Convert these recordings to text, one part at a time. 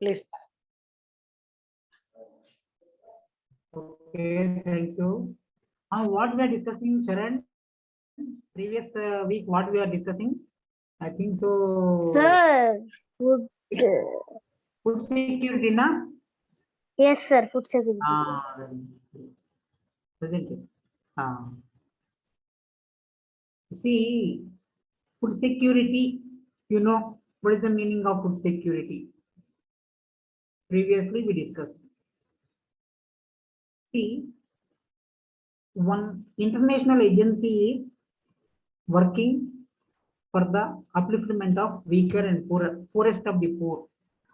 Please. Okay, thank you. What we are discussing, Sharan? Previous week, what we are discussing? I think so. Sir, food. Food security, na? Yes, sir. Food security. Present it. See, food security. You know what is the meaning of food security? Previously, we discussed. See, one international agency is working for the upliftment of weaker and poorest of the poor,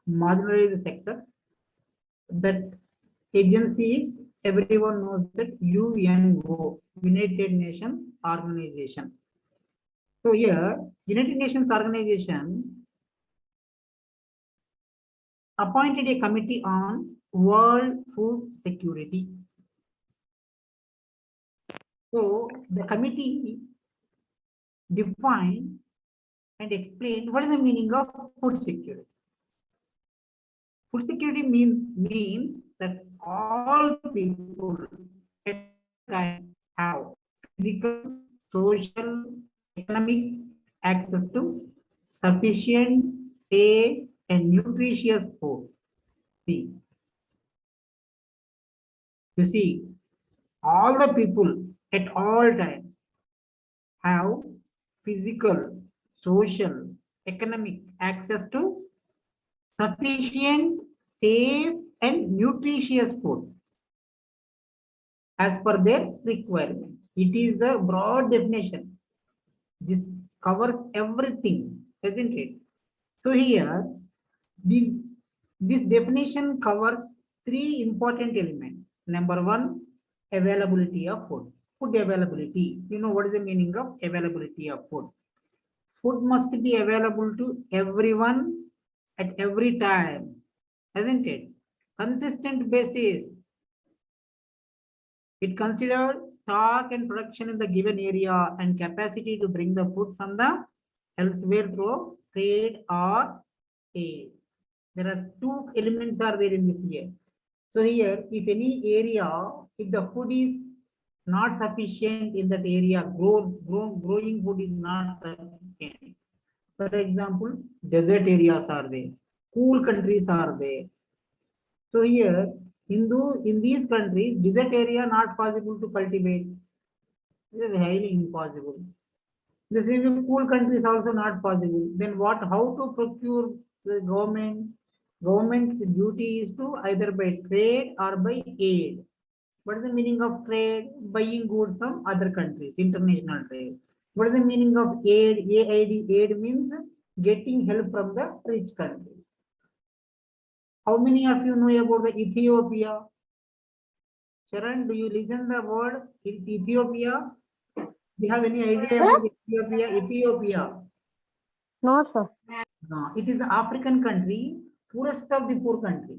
marginalized sector. That agency is, everyone knows that UNO, United Nations Organization. So here, United Nations Organization appointed a committee on world food security. So the committee defined and explained what is the meaning of food security. Food security means that all people have physical, social, economic access to sufficient, safe, and nutritious food. See, you see, all the people at all times have physical, social, economic access to sufficient, safe, and nutritious food as per their requirement. It is the broad definition. This covers everything, isn't it? So here, this definition covers three important elements. Number one, availability of food. Food availability. You know what is the meaning of availability of food? Food must be available to everyone at every time, isn't it? Consistent basis. It considers stock and production in the given area and capacity to bring the food from the elsewhere through trade or aid. There are two elements are there in this year. So here, if any area, if the food is not sufficient in that area, growing food is not sufficient. For example, desert areas are there, cool countries are there. So here, in these countries, desert area not possible to cultivate. It is highly impossible. The same cool countries also not possible. Then what? How to procure the government? Government's duty is to either by trade or by aid. What is the meaning of trade? Buying goods from other countries, international trade. What is the meaning of aid? AID, aid means getting help from the rich countries. How many of you know about the Ethiopia? Sharon, do you listen the word Ethiopia? Do you have any idea about Ethiopia? Ethiopia. No, sir. No, it is the African country, poorest of the poor country.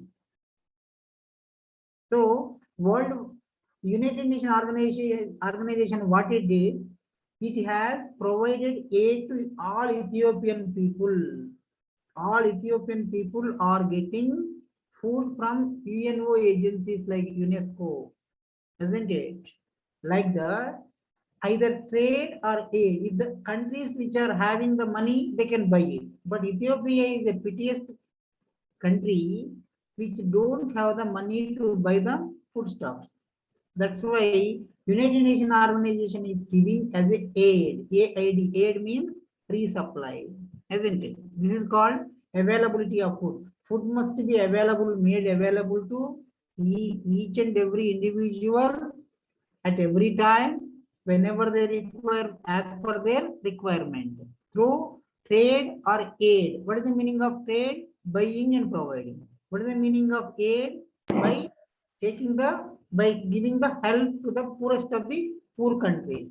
So, World United Nations organization, what it did, it has provided aid to all Ethiopian people. All Ethiopian people are getting food from UNO agencies like UNESCO, isn't it? Like that, either trade or aid. If the countries which are having the money, they can buy it. But Ethiopia is the pettiest country which don't have the money to buy the foodstuffs. That's why United Nations organization is giving as a aid. AID. Aid means free supply, isn't it? This is called availability of food. Food must be available, made available to each and every individual at every time, whenever they require, as per their requirement, through trade or aid. What is the meaning of trade? Buying and providing. What is the meaning of aid? By giving the help to the poorest of the poor countries.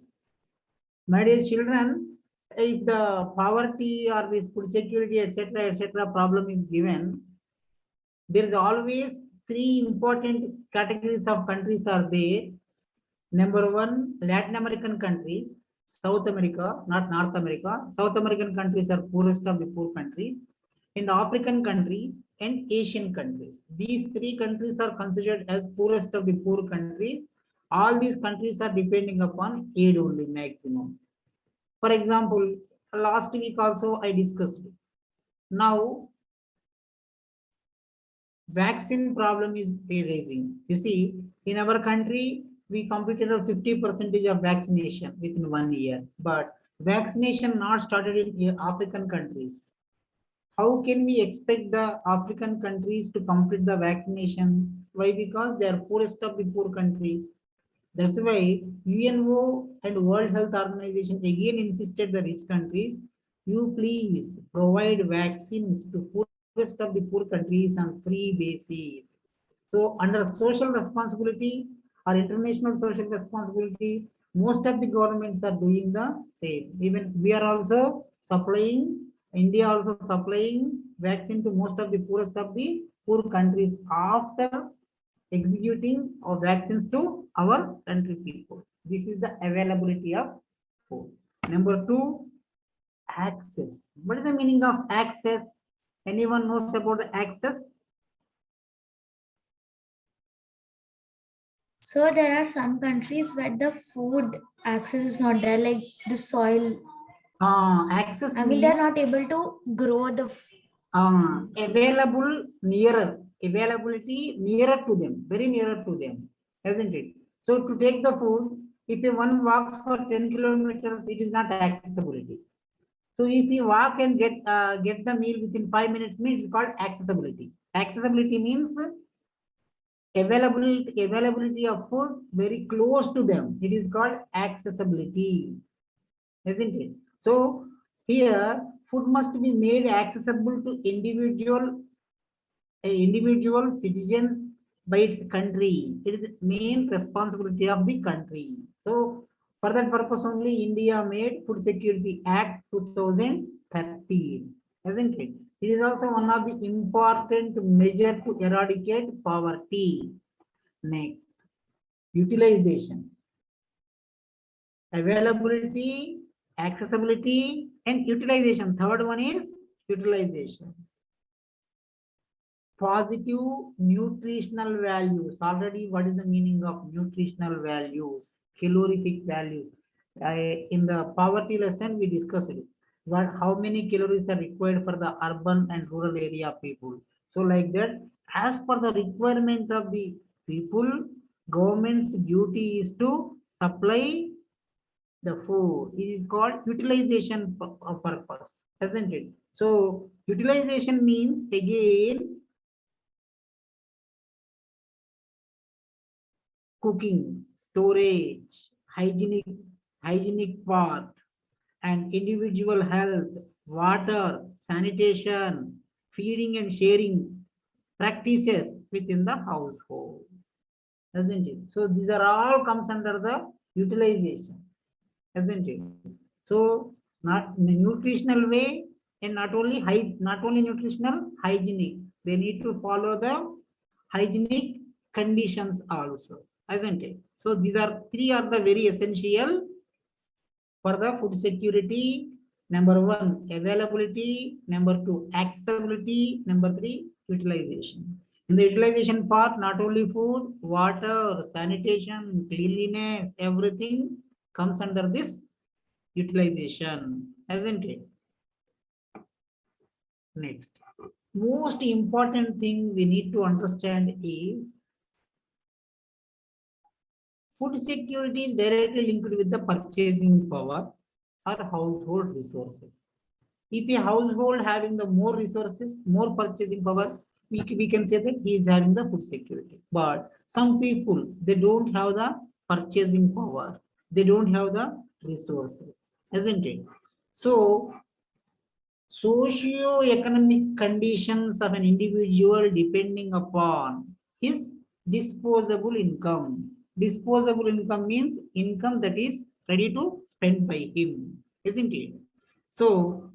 My dear children, if the poverty or the food security, etc., problem is given, there is always three important categories of countries are there. Number one, Latin American countries, South America, not North America. South American countries are poorest of the poor countries. in African countries and Asian countries. These three countries are considered as poorest of the poor countries. All these countries are depending upon aid only maximum. For example, last week also I discussed. Now, vaccine problem is raising. You see, in our country, we completed a 50% of vaccination within 1 year, but vaccination not started in African countries. How can we expect the African countries to complete the vaccination? Why? Because they are poorest of the poor countries. That's why UNO and World Health Organization again insisted the rich countries, you please provide vaccines to poorest of the poor countries on free basis. So under social responsibility or international social responsibility, most of the governments are doing the same. Even we are also supplying, India also supplying vaccine to most of the poorest of the poor countries after executing of vaccines to our country people. This is the availability of food. Number two, access. What is the meaning of access? Anyone knows about the access? So there are some countries where the food access is not there, like the soil. Access I mean, they're not able to grow the. Available nearer, availability nearer to them, very nearer to them, isn't it? So to take the food, if one walks for 10 kilometers, it is not accessibility. So if you walk and get the meal within 5 minutes, means it's called accessibility. Accessibility means availability of food very close to them. It is called accessibility, isn't it? So here food must be made accessible to individual citizens by its country. It is the main responsibility of the country. So for that purpose only India made Food Security Act 2013, isn't it? It is also one of the important measures to eradicate poverty. Next, utilization. Availability, accessibility, and utilization. Third one is utilization. Positive nutritional values. Already, what is the meaning of nutritional values? Calorific values. In the poverty lesson, we discussed it. How many calories are required for the urban and rural area people. So like that, as per the requirement of the people, government's duty is to supply the food. It is called utilization purpose, isn't it? So utilization means again cooking, storage, hygienic part, and individual health, water, sanitation, feeding and sharing practices within the household, isn't it? So these are all comes under the utilization, isn't it? So not in a nutritional way, and not only nutritional, hygienic. They need to follow the hygienic conditions also, isn't it? So these are three are the very essential for the food security. Number one, availability. Number two, accessibility. Number three, utilization. In the utilization part, not only food, water, sanitation, cleanliness, everything comes under this utilization, isn't it? Next, most important thing we need to understand is food security is directly linked with the purchasing power or household resources. If a household having the more resources, more purchasing power, we can say that he is having the food security. But some people, they don't have the purchasing power. They don't have the resources, isn't it? So socio-economic conditions of an individual depending upon his disposable income. Disposable income means income that is ready to spend by him, isn't it? So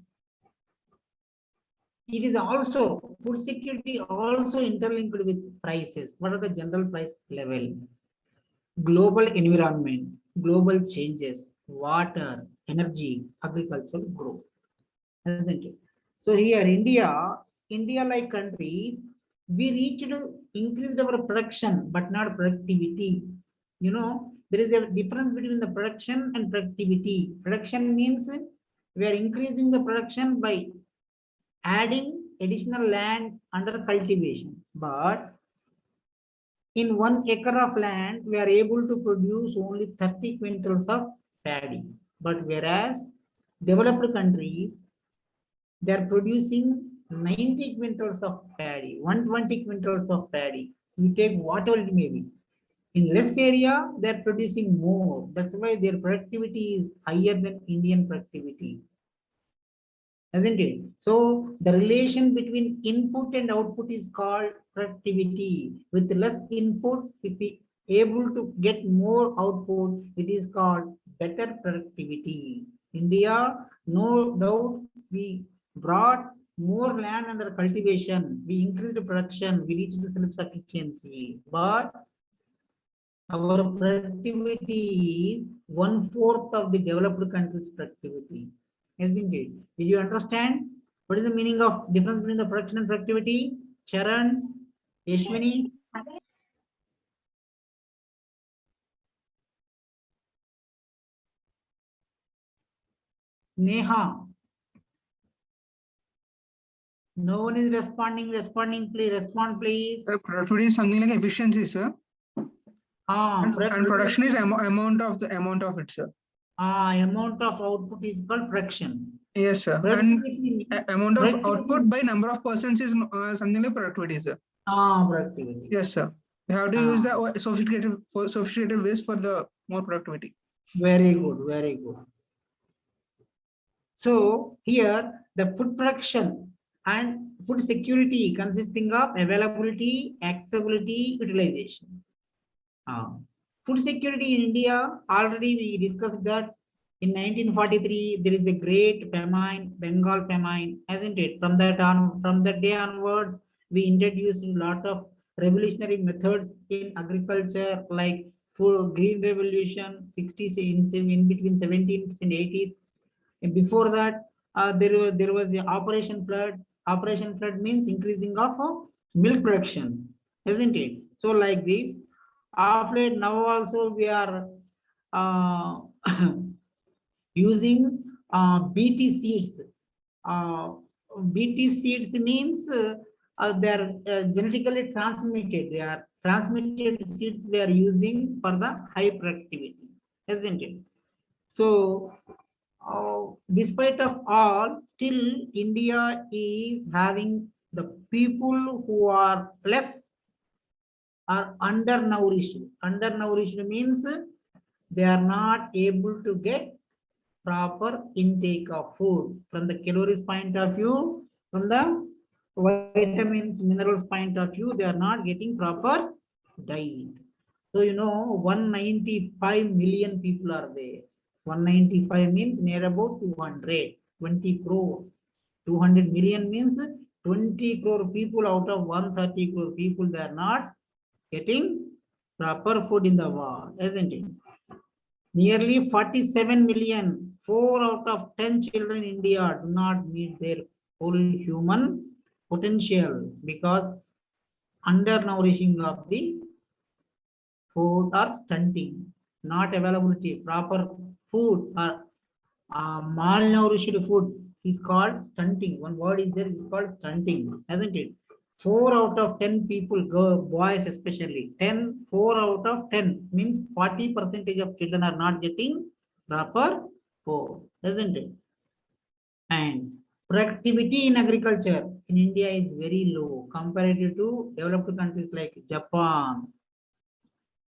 it is also food security also interlinked with prices. What are the general price level? Global environment, global changes, water, energy, agricultural growth, isn't it? So here India India like countries, we reached increased our production, but not productivity. You know, there is a difference between the production and productivity. Production means we are increasing the production by adding additional land under cultivation. But in 1 acre of land, we are able to produce only 30 quintals of paddy. But whereas developed countries, they are producing 90 quintals of paddy, 120 quintals of paddy. You take whatever it may be. In less area, they are producing more. That's why their productivity is higher than Indian productivity. Isn't it? So the relation between input and output is called productivity. With less input, if we able to get more output, it is called better productivity. India, no doubt, we brought more land under cultivation, we increased production, we reached self-sufficiency, but our productivity is 1/4 of the developed countries' productivity. Isn't it? Did you understand? What is the meaning of difference between the production and productivity? Charan, Yashwini? Neha? No one is responding, please, respond, please. Productivity is something like efficiency, sir. And production is amount of it, sir. Amount of output is called production. Yes, sir. And amount of output by number of persons is something like productivity, sir. Productivity. Yes, sir. We have to use the sophisticated ways for the more productivity. Very good, very good. So here the food production and food security consisting of availability, accessibility, utilization. Food security in India, already we discussed that in 1943 there is a great famine, Bengal famine, hasn't it? From that day onwards, we introduced a lot of revolutionary methods in agriculture, like food green revolution, 60s in between 17th and 80s. And before that, there was the Operation Flood. Operation Flood means increasing of milk production, isn't it? So like this, of late now also we are using BT seeds. BT seeds means they are genetically transmitted. They are transmitted seeds we are using for the high productivity, isn't it? So despite of all, still India is having the people who are less are undernourished. Undernourished means they are not able to get proper intake of food from the calories point of view, from the vitamins, minerals point of view, they are not getting proper diet. So 195 million people are there. 195 means near about 220 crore. 200 million means 20 crore people out of 130 crore people, they are not getting proper food in the world, isn't it? Nearly 47 million, 4 out of 10 children in India do not meet their full human potential because undernourishing of the food or stunting, not availability, proper food or malnourished food is called stunting. One word is there, is called stunting, hasn't it? 4 out of 10 people, boys especially, 4 out of 10 means 40% of children are not getting proper food, isn't it? And productivity in agriculture in India is very low compared to developed countries like Japan,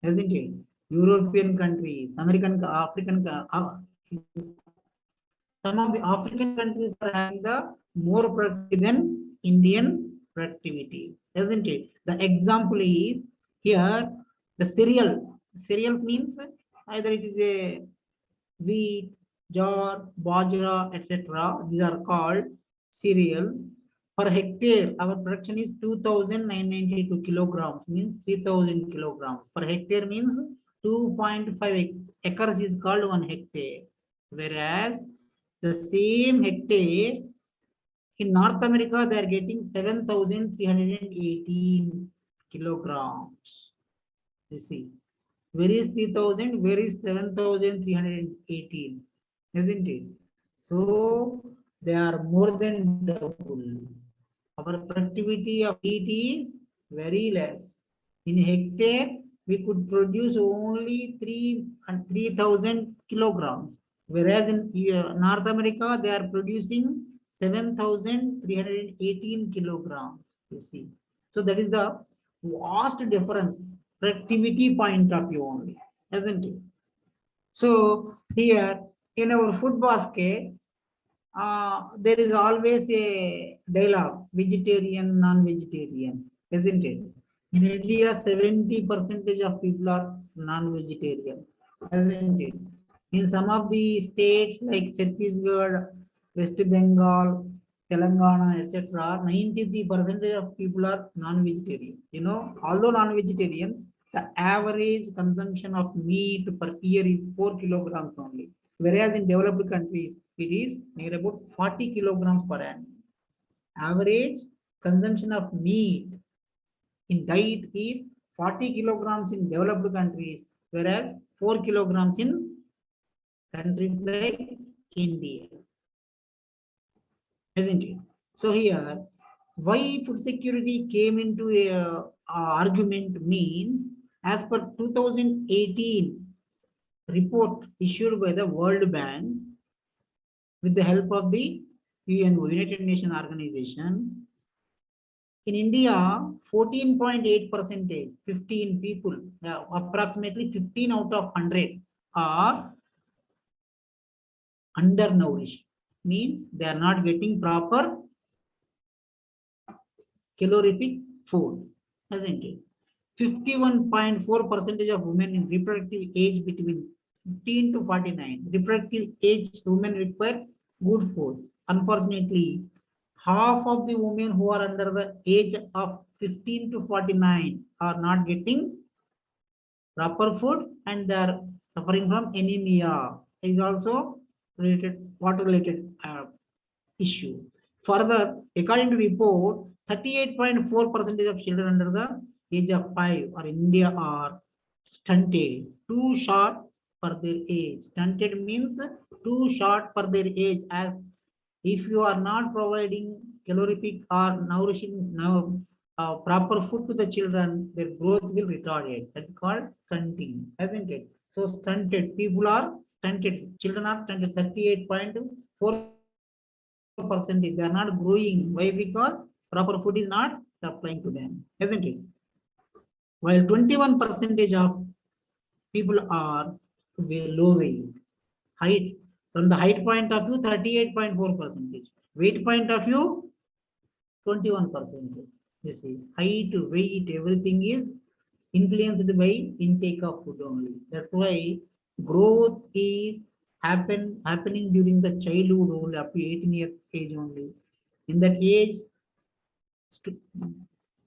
isn't it? European countries, African, some of the African countries are having the more productivity than Indian productivity, isn't it? The example is here the cereal. Cereals means either it is a wheat, jar, bajra, etc. These are called cereals. Per hectare, our production is 2,992 kilograms, means 3,000 kilograms. Per hectare means 2.5 acres is called 1 hectare. Whereas the same hectare In North America, they are getting 7,318 kilograms. You see, where is 3,000? Where is 7,318? Isn't it? So they are more than double. Our productivity of wheat is very less. In hectare, we could produce only 3,000 kilograms, whereas in North America, they are producing 7,318 kilograms. You see, so that is the vast difference, productivity point of view only, isn't it? So here in our food basket, there is always a dialogue, vegetarian, non-vegetarian, isn't it? In India, 70% of people are non-vegetarian, isn't it? In some of the states like Chhattisgarh, West Bengal, Telangana, etc., 93% of people are non-vegetarian. You know, although non-vegetarian, the average consumption of meat per year is 4 kilograms only. Whereas in developed countries, it is near about 40 kilograms per annum. Average consumption of meat in diet is 40 kilograms in developed countries, whereas 4 kilograms in countries like India. Isn't it? So here, why food security came into a argument means, as per 2018 report issued by the World Bank with the help of the UNO, United Nations Organization, in India, 14.8%, 15 people, approximately 15 out of 100 are undernourished. Means they are not getting proper calorific food, isn't it? 51.4% of women in reproductive age between 15 to 49, reproductive age women require good food. Unfortunately, half of the women who are under the age of 15 to 49 are not getting proper food and they are suffering from anemia. It is also water related issue. Further, according to report, 38.4% of children under the age of 5 or India are stunted, too short for their age. Stunted means too short for their age, as if you are not providing calorific or nourishing proper food to the children, their growth will retarded. That's called stunting, isn't it? So stunted people are stunted, children are stunted, 38.4%. They are not growing. Why? Because proper food is not supplying to them, isn't it? While 21% of people are low weight. Height, from the height point of view, 38.4%. Weight point of view, 21%. You see, height, weight, everything is influenced by intake of food only. That's why growth is happening during the childhood only, up to 18 years age only. In that age,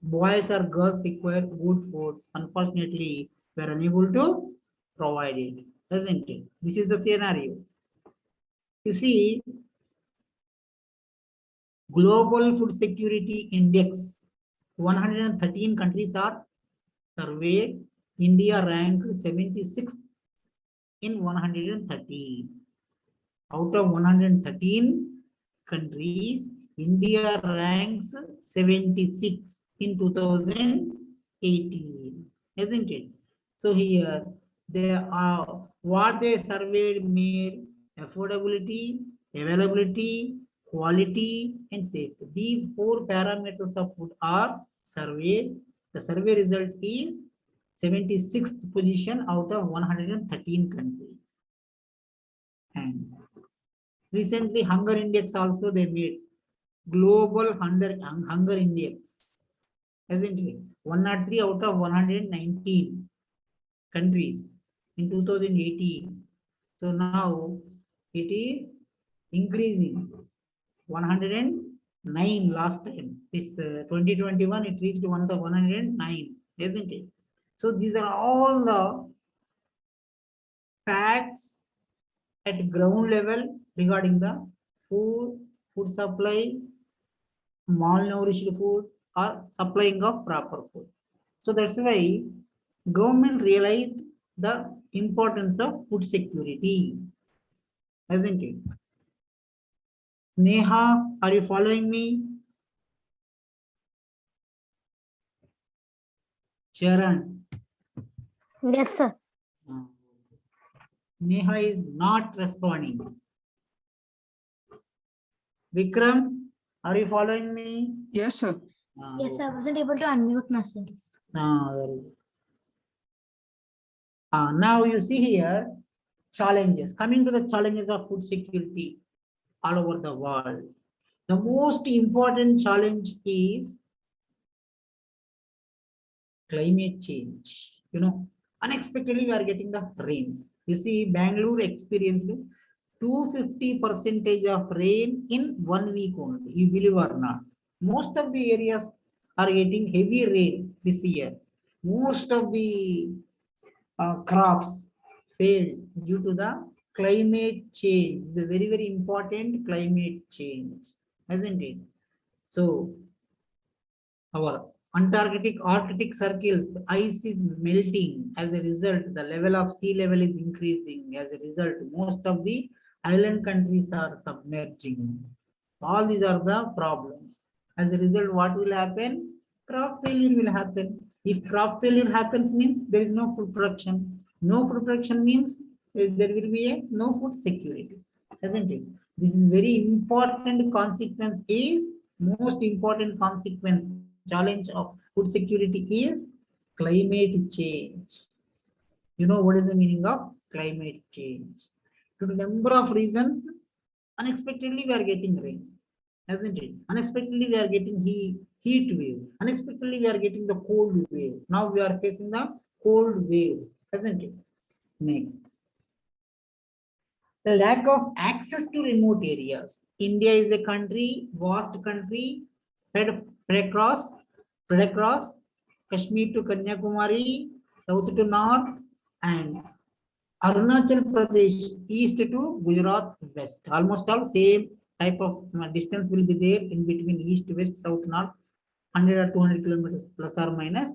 boys or girls require good food. Unfortunately, we are unable to provide it, isn't it? This is the scenario. You see, Global Food Security Index, 113 countries are surveyed. India ranked 76th in 113. Out of 113 countries, India ranks 76 in 2018, isn't it? So here they are what they surveyed made affordability, availability, quality, and safety. These 4 parameters of food are surveyed. The survey result is 76th position out of 113 countries. And recently, Hunger Index also they made global hunger index, isn't it? 103 out of 119 countries in 2018. So now it is increasing. 109 last time. This 2021 it reached 109, isn't it? So these are all the facts at ground level regarding the food supply, malnourished food or supplying of proper food. So that's why government realized the importance of food security, hasn't it? Neha, are you following me? Sharon. Yes, sir. Neha is not responding. Vikram, are you following me? Yes, sir. Yes, I wasn't able to unmute myself. Very good. Now you see here challenges. Coming to the challenges of food security all over the world. The most important challenge is climate change. You know, unexpectedly we are getting the rains. You see, Bangalore experienced 250% of rain in 1 week only. You believe or not? Most of the areas are getting heavy rain this year. Most of the crops failed due to the climate change. The very, very important climate change, hasn't it? So our Arctic circles, ice is melting. As a result, the level of sea level is increasing. As a result, most of the island countries are submerging. All these are the problems. As a result, what will happen? Crop failure will happen. If crop failure happens, means there is no food production. No food production means there will be no food security, isn't it? This is very important consequence. Is most important consequence challenge of food security is climate change. You know what is the meaning of climate change? Due to number of reasons, unexpectedly we are getting rain, hasn't it? Unexpectedly we are getting heat wave. Unexpectedly we are getting the cold wave. Now we are facing the cold wave, hasn't it? Next. The lack of access to remote areas. India is a country, vast country, spread across Kashmir to Kanyakumari, south to north, and Arunachal Pradesh east to Gujarat west. Almost all same type of distance will be there in between east, west, south, north, 100 or 200 kilometers plus or minus.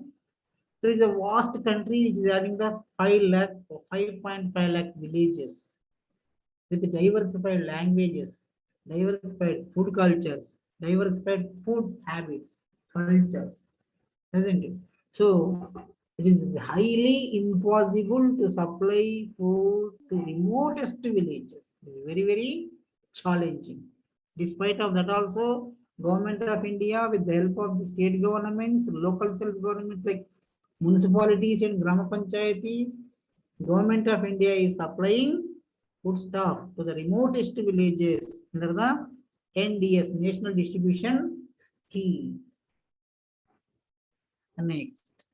So it's a vast country which is having the 5 lakh or 5.5 lakh villages with diversified languages, diversified food cultures, diversified food habits, cultures, isn't it? So it is highly impossible to supply food to remotest villages. It is very, very challenging. Despite of that also, Government of India with the help of the state governments, local self-governments like municipalities and Grama Panchayatis, Government of India is supplying food stuff to the remotest villages under the NDS, National Distribution Scheme. Next,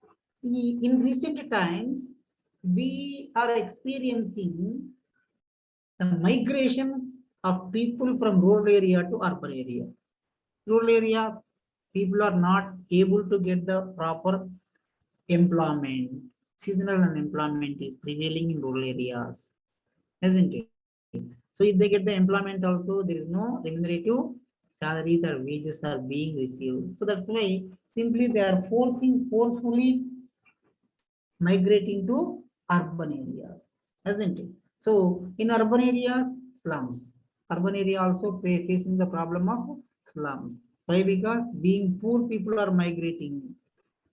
in recent times, we are experiencing the migration of people from rural area to urban area. Rural area, people are not able to get the proper employment. Seasonal unemployment is prevailing in rural areas, isn't it? So if they get the employment also, there is no remunerative salaries or wages are being received. So that's why simply they are forcefully migrating to urban areas, isn't it? So in urban areas, slums. Urban area also facing the problem of slums. Why? Because being poor people are migrating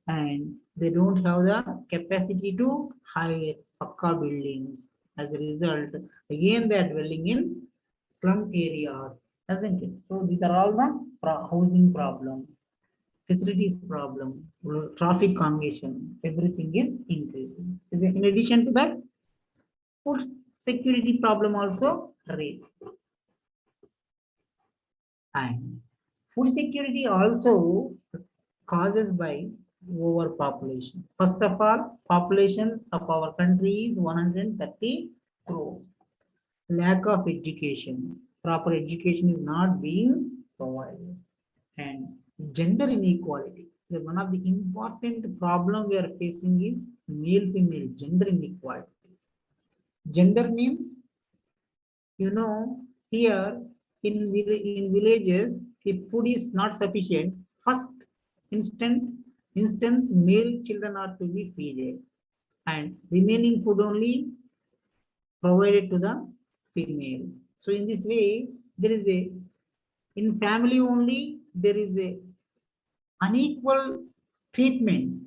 and they don't have the capacity to hire pakka buildings. As a result, again they are dwelling in slum areas, isn't it? So these are all the housing problem, facilities problem, traffic congestion, everything is increasing. In addition to that, food security problem also raised. And food security also causes by overpopulation. First of all, population of our country is 130 crore. Lack of education, proper education is not being provided, and gender inequality. One of the important problem we are facing is male-female gender inequality. Gender means, you know, here in villages, if food is not sufficient, first instance male children are to be fed, and remaining food only provided to the female. So in this way, there is a, in family only, there is a unequal treatment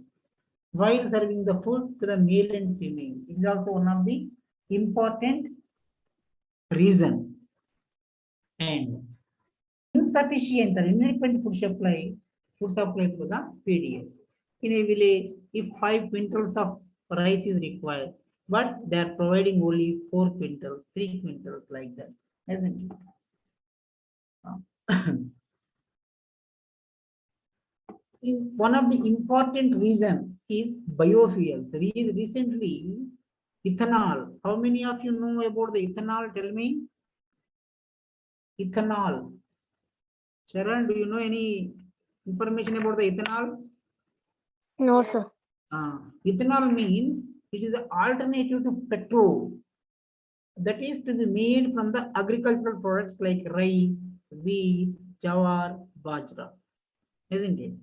while serving the food to the male and female. It is also one of the important reason. And insufficient or inadequate food supply to the PDS. In a village, if 5 quintals of rice is required, but they are providing only 4 quintals, 3 quintals, like that, isn't it? One of the important reason is biofuels. Recently, ethanol. How many of you know about the ethanol? Tell me. Ethanol. Sharon, do you know any information about the ethanol? No, sir. Ethanol means it is an alternative to petrol that is to be made from the agricultural products like rice, wheat, jawar, bajra, isn't it?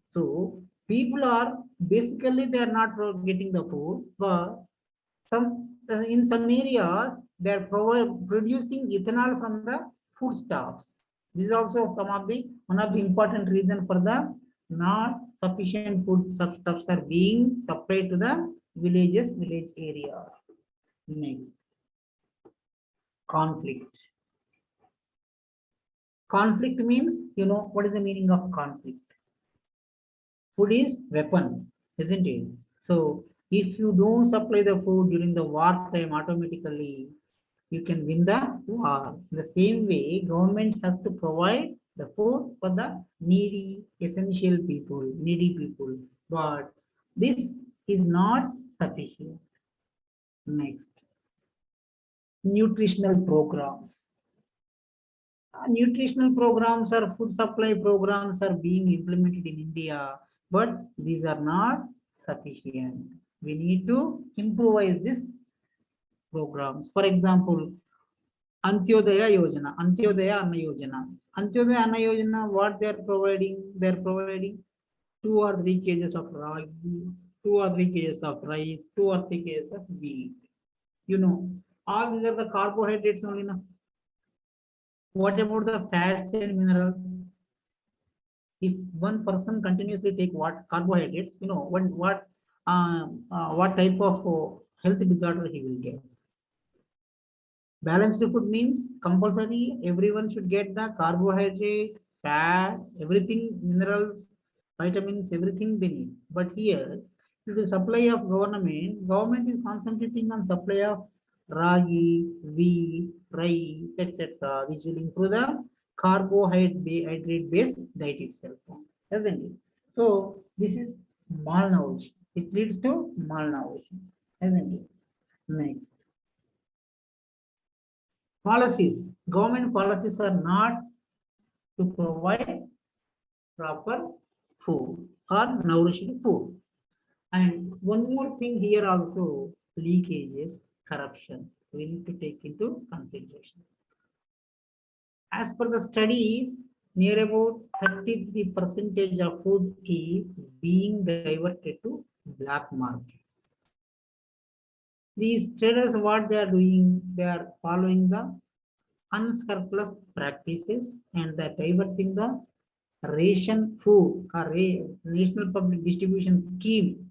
So people are basically they are not getting the food, but in some areas they are producing ethanol from the foodstuffs. This is also one of the important reason for the not sufficient food stuffs are being supplied to the village areas. Next, conflict. Conflict means, you know, what is the meaning of conflict? Food is weapon, isn't it? So if you don't supply the food during the war time, automatically you can win the war. In the same way, government has to provide the food for the needy, essential people, needy people. But this is not sufficient. Next, nutritional programs. Nutritional programs or food supply programs are being implemented in India, but these are not sufficient. We need to improvise these programs. For example, Antyodaya Yojana, Antyodaya Anna Yojana. Antyodaya Anna Yojana, what they are providing? They are providing 2 or 3 kgs of ragi, 2 or 3 kgs of rice, 2 or 3 kgs of wheat. You know, all these are the carbohydrates only. Now, what about the fats and minerals? If one person continuously take what carbohydrates, you know, what type of health disorder he will get. Balanced food means compulsory everyone should get the carbohydrate, fat, everything, minerals, vitamins, everything they need. But here, due to supply of government is concentrating on supply of ragi, wheat, rice, etc., which will improve the carbohydrate based diet itself, isn't it? So this is malnourishment. It leads to malnourishment, isn't it? Next, policies. Government policies are not to provide proper food or nourishing food. And one more thing here also, leakages, corruption. We need to take into consideration. As per the studies, near about 33% of food is being diverted to black markets. These traders, what they are doing, they are following the unscrupulous practices and they are diverting the ration food or National Public Distribution Scheme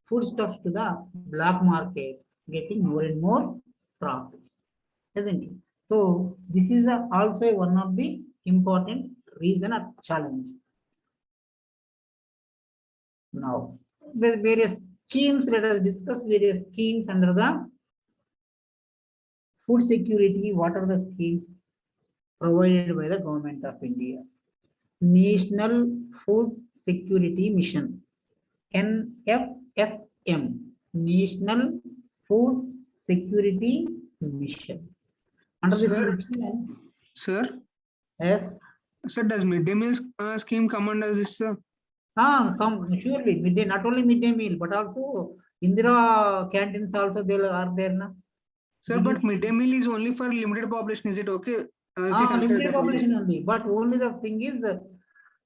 foodstuffs to the black market, getting more and more profits, isn't it? So this is also one of the important reason or challenge. Now, with various schemes, let us discuss various schemes under the food security. What are the schemes provided by the Government of India? National Food Security Mission, NFSM, National Food Security Mission. Under this mission, Sir, yes. sir, does midday meal scheme come under this, sir? Come surely midday, not only midday meal, but also Indira canteens also they are there, na? Sir, but midday meal is only for limited population. Is it okay? if you consider limited that only. population only, but only the thing is that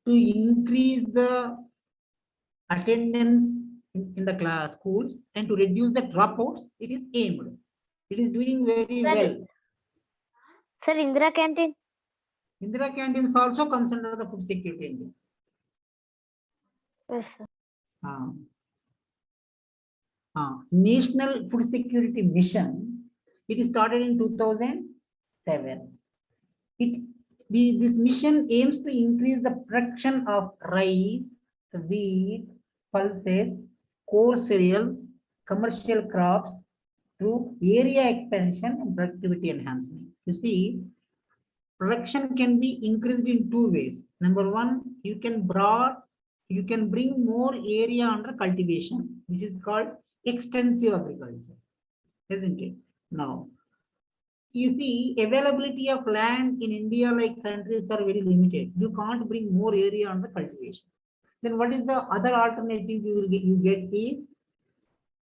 to increase the attendance in the class schools and to reduce the dropouts, it is aimed. It is doing very Sir. well. Sir, Indira canteen. Indira canteens also comes under the food security. Yes, sir. National Food Security Mission, it started in 2007. This mission aims to increase the production of rice, wheat, pulses, core cereals, commercial crops through area expansion and productivity enhancement. You see, production can be increased in two ways. Number one, you can bring more area under cultivation. This is called extensive agriculture, isn't it? Now, you see, availability of land in India, like countries, are very limited. You can't bring more area under cultivation. Then what is the other alternative you get is,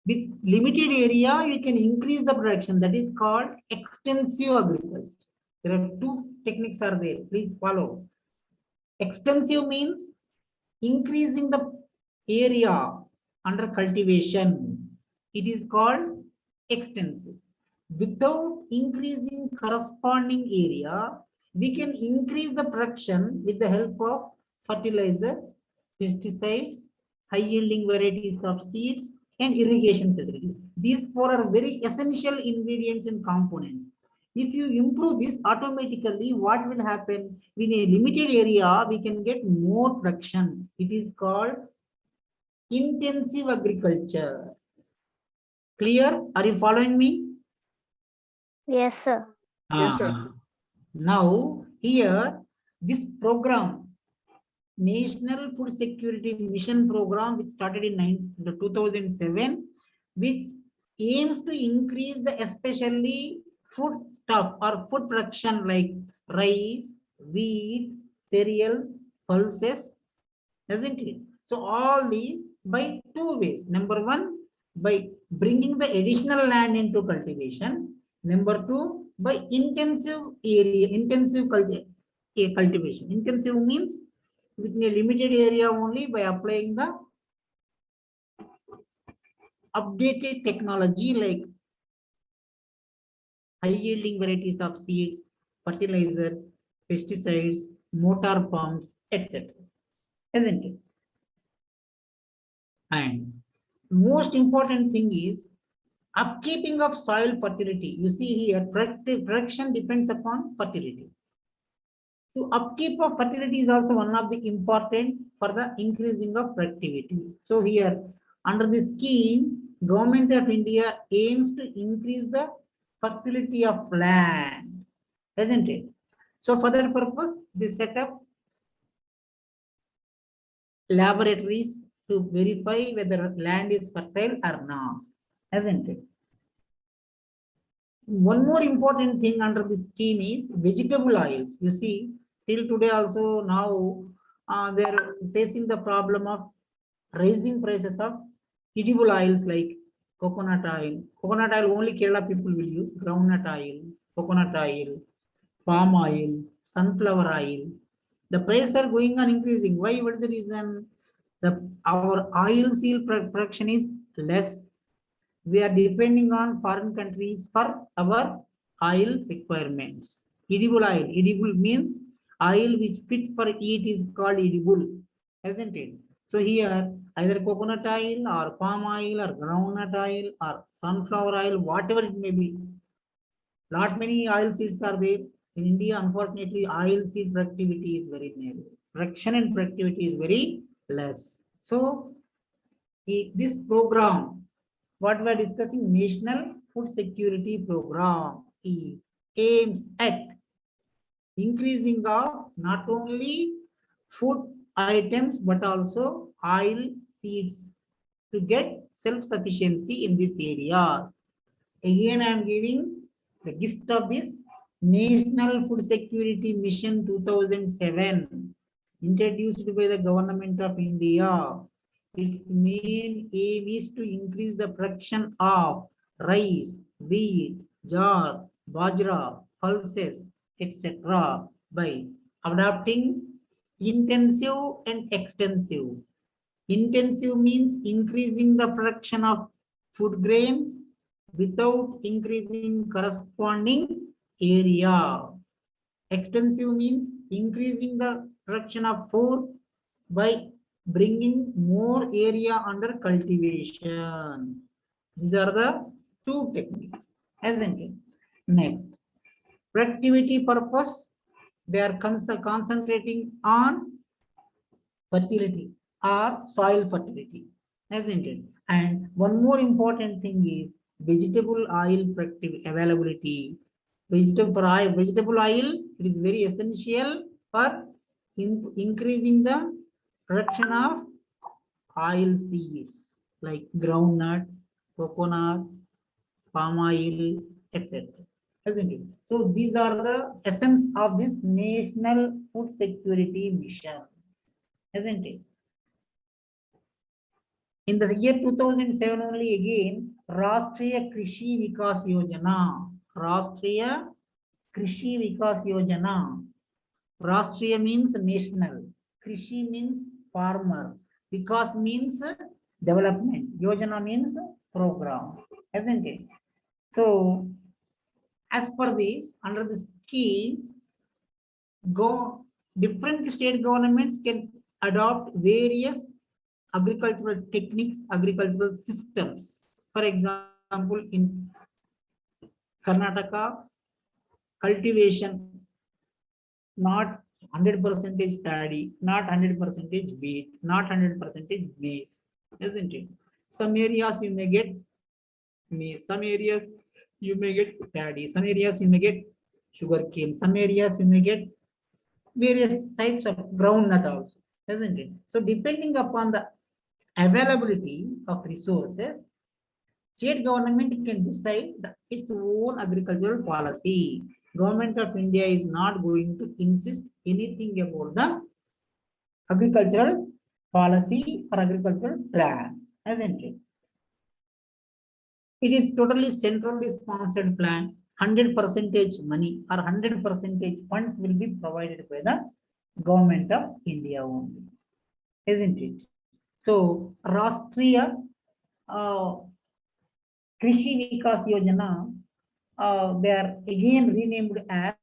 with limited area, you can increase the production. That is called extensive agriculture. There are two techniques are there. Please follow. Extensive means increasing the area under cultivation. It is called extensive. Without increasing corresponding area, we can increase the production with the help of fertilizers, pesticides, high yielding varieties of seeds, and irrigation facilities. These four are very essential ingredients and components. If you improve this, automatically what will happen? In a limited area, we can get more production. It is called intensive agriculture. Clear? Are you following me? Yes, sir. Yes, sir. Now, here, this program, National Food Security Mission program, which started in 2007, which aims to increase the especially food stuff or food production like rice, wheat, cereals, pulses, isn't it? So all these by two ways. Number one, by bringing the additional land into cultivation. Number two, by intensive cultivation. Intensive means within a limited area only, by applying the updated technology like high yielding varieties of seeds, fertilizers, pesticides, motor pumps, etc. Isn't it? And most important thing is upkeeping of soil fertility. You see here, production depends upon fertility. So upkeep of fertility is also one of the important for the increasing of productivity. So here, under this scheme, Government of India aims to increase the fertility of land, isn't it? So for that purpose, they set up laboratories to verify whether land is fertile or not, isn't it? One more important thing under this scheme is vegetable oils. You see, till today also now they are facing the problem of raising prices of edible oils like coconut oil. Coconut oil only Kerala people will use. Groundnut oil, coconut oil, palm oil, sunflower oil. The prices are going on increasing. Why? What is the reason? Our oil seal production is less. We are depending on foreign countries for our oil requirements. Edible oil. Edible means oil which fit for eat is called edible, isn't it? So here either coconut oil or palm oil or groundnut oil or sunflower oil, whatever it may be. Lot many oil seeds are there. In India, unfortunately, oil seed productivity is very narrow. Production and productivity is very less. So this program, what we are discussing, National Food Security Program, aims at increasing of not only food items but also oil seeds to get self-sufficiency in this area. Again, I am giving the gist of this National Food Security Mission 2007, introduced by the Government of India. Its main aim is to increase the production of rice, wheat, jowar, bajra, pulses, etc. by adopting intensive and extensive. Intensive means increasing the production of food grains without increasing corresponding area. Extensive means increasing the production of food by bringing more area under cultivation. These are the two techniques, isn't it? Next, productivity purpose, they are concentrating on fertility or soil fertility, isn't it? And one more important thing is vegetable oil availability. Vegetable oil, it is very essential for increasing the production of oil seeds like groundnut, coconut, palm oil, etc. Isn't it? So these are the essence of this National Food Security Mission, isn't it? In the year 2007 only again, Rashtriya Krishi Vikas Yojana. Rashtriya Krishi Vikas Yojana. Rashtriya means national. Krishi means farmer. Vikas means development. Yojana means program, isn't it? So, as per this, under the scheme, different state governments can adopt various agricultural techniques, agricultural systems. For example, in Karnataka, cultivation not 100% paddy, not 100% wheat, not 100% maize, isn't it? Some areas you may get maize, some areas you may get paddy, some areas you may get sugarcane, some areas you may get various types of groundnut also, isn't it? So depending upon the availability of resources, state government can decide its own agricultural policy. Government of India is not going to insist anything about the agricultural policy or agricultural plan, isn't it? It is totally centrally sponsored plan. 100% money or 100% funds will be provided by the government of India only, isn't it? So Rashtriya Krishi Vikas Yojana, they are again renamed as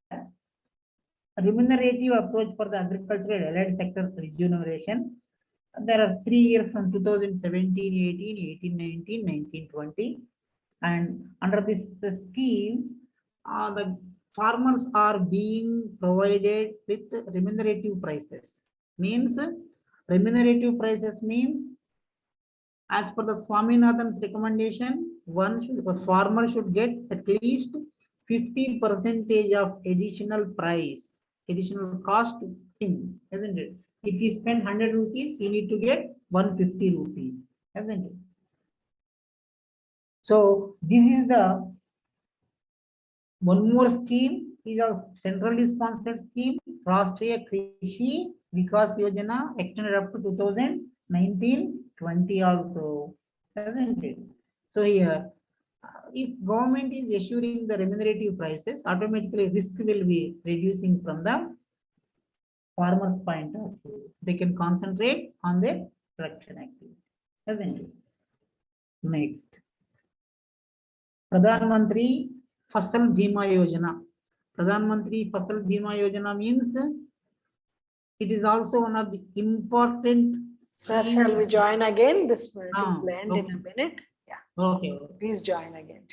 remunerative approach for the agricultural allied sector regeneration. There are 3 years from 2017, 18, 18, 19, 19, 20. And under this scheme, the farmers are being provided with remunerative prices. Means remunerative prices means as per the Swaminathan's recommendation, a farmer should get at least 50% of additional price, additional cost to him, isn't it? If he spend 100 rupees, he need to get 150 rupees, isn't it? So this is the one more scheme, is a centrally sponsored scheme, Rashtriya Krishi Vikas Yojana, extended up to 2019-20 also, isn't it? So here, if government is assuring the remunerative prices, automatically risk will be reducing from the farmer's point of view. They can concentrate on their production activity, isn't it? Next, Pradhan Mantri Fasal Bima Yojana. Pradhan Mantri Fasal Bima Yojana means it is also one of the important. Sir, shall we join again? This will blend in okay. a minute. Yeah. Okay. Please join again.